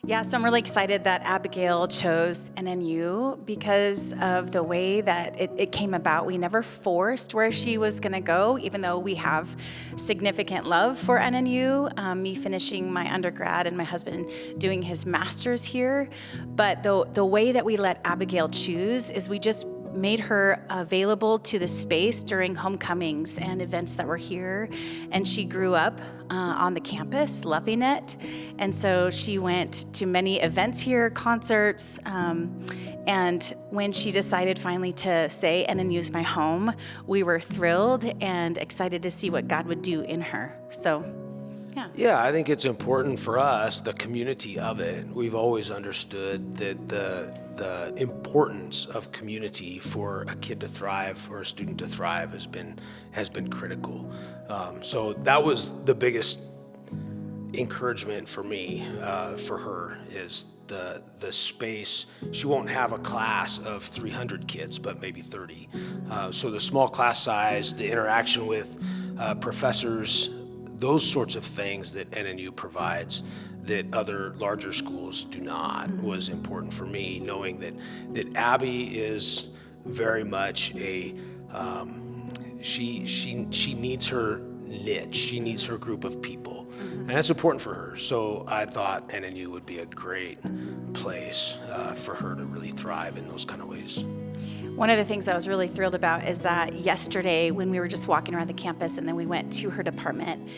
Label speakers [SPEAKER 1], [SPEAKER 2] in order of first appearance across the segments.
[SPEAKER 1] Yeah, so I'm really excited that Abigail chose NNU because of the way that it came about. We never forced where she was going to go, even though we have significant love for NNU, me finishing my undergrad and my husband doing his master's here. But the way that we let Abigail choose is we just made her available to the space during homecomings and events that were here. And she grew up on the campus, loving it. And so she went to many events here, concerts. And when she decided finally to say NNU's my home, we were thrilled and excited to see what God would do in her. So, yeah.
[SPEAKER 2] Yeah, I think it's important for us, the community of it. We've always understood that the importance of community for a kid to thrive or a student to thrive has been critical. So that was the biggest encouragement for me, for her, is the space. She won't have a class of 300 kids, but maybe 30. So the small class size, the interaction with professors, those sorts of things that NNU provides that other larger schools do not, was important for me, knowing that Abby is very much she needs her niche, she needs her group of people, and that's important for her. So I thought NNU would be a great place for her to really thrive in those kind of ways.
[SPEAKER 1] One of the things I was really thrilled about is that yesterday when we were just walking around the campus and then we went to her department,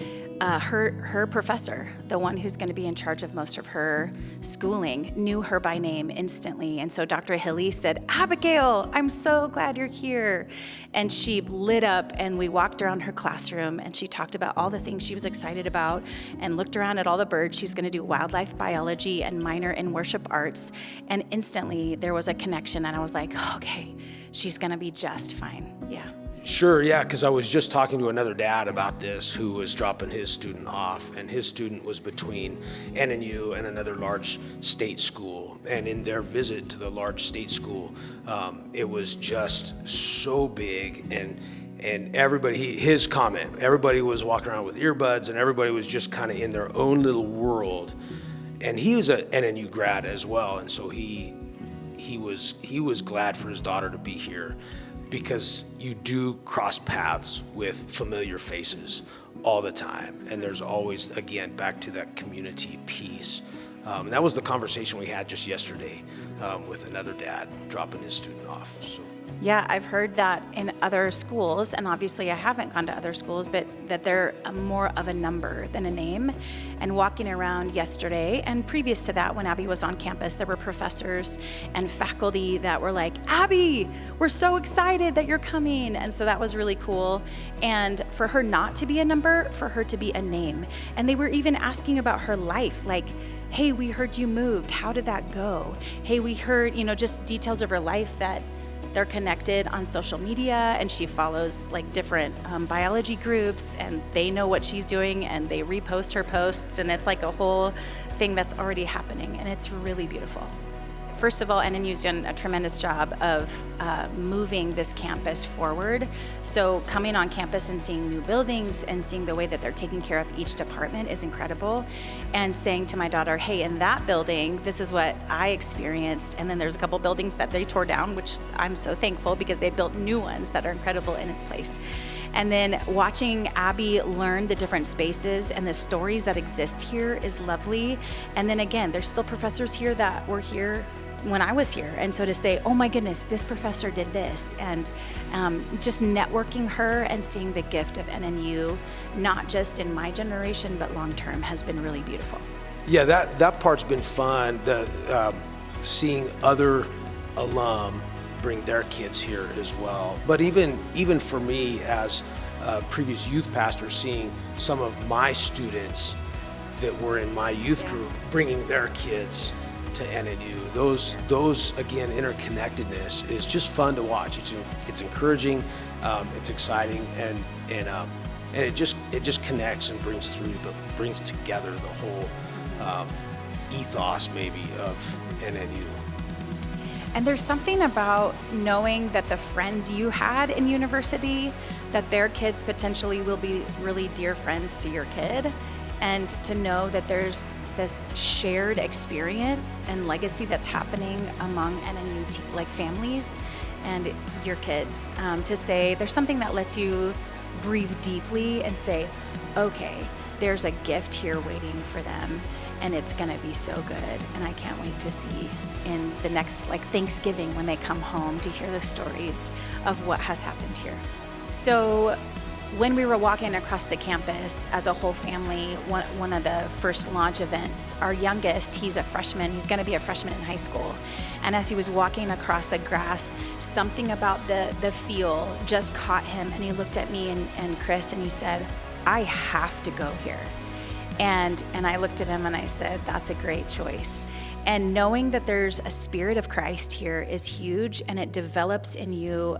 [SPEAKER 1] her professor, the one who's going to be in charge of most of her schooling, knew her by name instantly. And so Dr. Hilly said, "Abigail, I'm so glad you're here." And she lit up, and we walked around her classroom, and she talked about all the things she was excited about and looked around at all the birds. She's going to do wildlife biology and minor in worship arts. And instantly there was a connection, and I was like, okay, she's going to be just fine. Yeah.
[SPEAKER 2] Sure, yeah, because I was just talking to another dad about this who was dropping his student off, and his student was between NNU and another large state school. And in their visit to the large state school, it was just so big, and everybody, his comment, everybody was walking around with earbuds, and everybody was just kind of in their own little world. And he was an NNU grad as well, and so he was glad for his daughter to be here, because you do cross paths with familiar faces all the time. And there's always, again, back to that community piece. And that was the conversation we had just yesterday with another dad dropping his student off. So.
[SPEAKER 1] Yeah, I've heard that in other schools, and obviously I haven't gone to other schools, but that they're more of a number than a name. And walking around yesterday, and previous to that, when Abby was on campus, there were professors and faculty that were like, "Abby, we're so excited that you're coming." And so that was really cool. And for her not to be a number, for her to be a name. And they were even asking about her life, like, "Hey, we heard you moved. How did that go? Hey, we heard, just details of her life that they're connected on social media, and she follows like different biology groups, and they know what she's doing, and they repost her posts, and it's like a whole thing that's already happening, and it's really beautiful. First of all, NNU's done a tremendous job of moving this campus forward. So coming on campus and seeing new buildings and seeing the way that they're taking care of each department is incredible. And saying to my daughter, "Hey, in that building, this is what I experienced." And then there's a couple buildings that they tore down, which I'm so thankful, because they built new ones that are incredible in its place. And then watching Abby learn the different spaces and the stories that exist here is lovely. And then again, there's still professors here that were here when I was here. And so to say, "Oh my goodness, this professor did this," and just networking her and seeing the gift of NNU, not just in my generation, but long-term, has been really beautiful.
[SPEAKER 2] Yeah, that part's been fun, seeing other alum bring their kids here as well. But even for me as a previous youth pastor, seeing some of my students that were in my youth group bringing their kids to NNU, those again, interconnectedness is just fun to watch. It's encouraging, it's exciting, and it just connects and brings together the whole ethos maybe of NNU.
[SPEAKER 1] And there's something about knowing that the friends you had in university, that their kids potentially will be really dear friends to your kid, and to know that there's this shared experience and legacy that's happening among NNU like families and your kids, to say there's something that lets you breathe deeply and say, okay, there's a gift here waiting for them, and it's gonna be so good, and I can't wait to see in the next like Thanksgiving when they come home to hear the stories of what has happened here. So when we were walking across the campus as a whole family, one of the first launch events, our youngest, he's a freshman, he's gonna be a freshman in high school. And as he was walking across the grass, something about the feel just caught him, and he looked at me and Chris and he said, I have to go here. And I looked at him and I said, that's a great choice. And knowing that there's a spirit of Christ here is huge, and it develops in you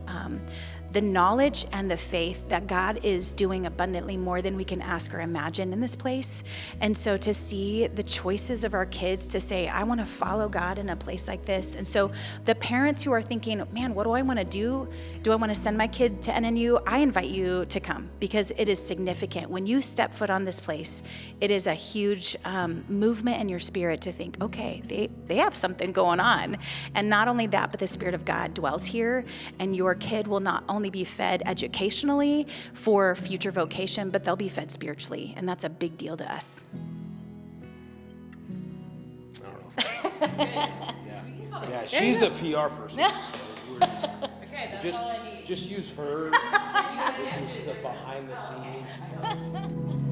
[SPEAKER 1] the knowledge and the faith that God is doing abundantly more than we can ask or imagine in this place. And so to see the choices of our kids to say, I want to follow God in a place like this. And so the parents who are thinking, man, what do I want to do? Do I want to send my kid to NNU? I invite you to come, because it is significant. When you step foot on this place, it is a huge movement in your spirit to think, okay, they have something going on. And not only that, but the Spirit of God dwells here, and your kid will not only be fed educationally for future vocation, but they'll be fed spiritually, and that's a big deal to us.
[SPEAKER 2] I don't know if that's good. Yeah, she's the PR person. So
[SPEAKER 3] Okay, that's all I need.
[SPEAKER 2] Just use her. This is the behind the scenes.